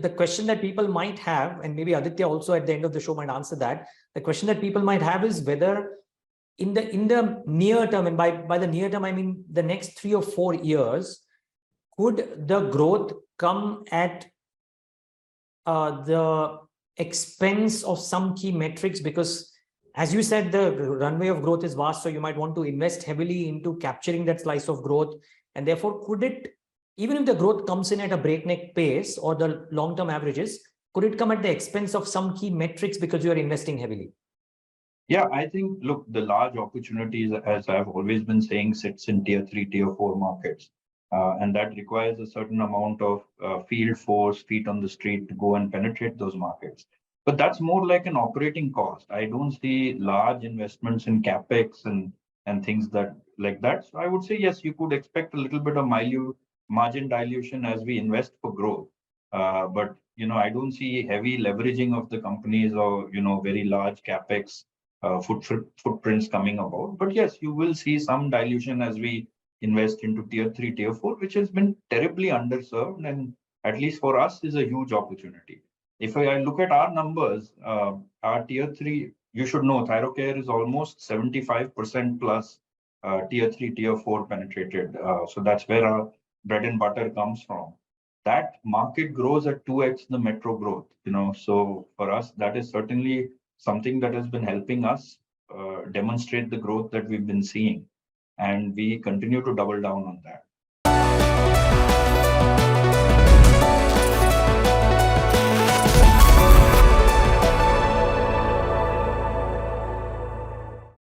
the question that people might have, and maybe Aditya also at the end of the show might answer that, the question that people might have is whether in the near term, and by the near term, I mean the next 3 or 4 years, could the growth come at the expense of some key metrics? Because as you said, the runway of growth is vast, so you might want to invest heavily into capturing that slice of growth. And therefore, could it, even if the growth comes in at a breakneck pace or the long-term averages, could it come at the expense of some key metrics because you are investing heavily? Yeah, I think, look, the large opportunities, as I've always been saying, sits in tier 3, tier 4 markets. And that requires a certain amount of field force, feet on the street to go and penetrate those markets. But that's more like an operating cost. I don't see large investments in capex and things that like that. So I would say, yes, you could expect a little bit of margin dilution as we invest for growth. But, I don't see heavy leveraging of the companies or, very large capex footprints coming about. But yes, you will see some dilution as we invest into tier 3, tier 4, which has been terribly underserved, and at least for us is a huge opportunity. If I look at our numbers, our tier 3, you should know Thyrocare is almost 75% plus tier 3, tier 4 penetrated. So that's where our bread and butter comes from. That market grows at 2x the metro growth, so for us, that is certainly something that has been helping us demonstrate the growth that we've been seeing. And we continue to double down on that.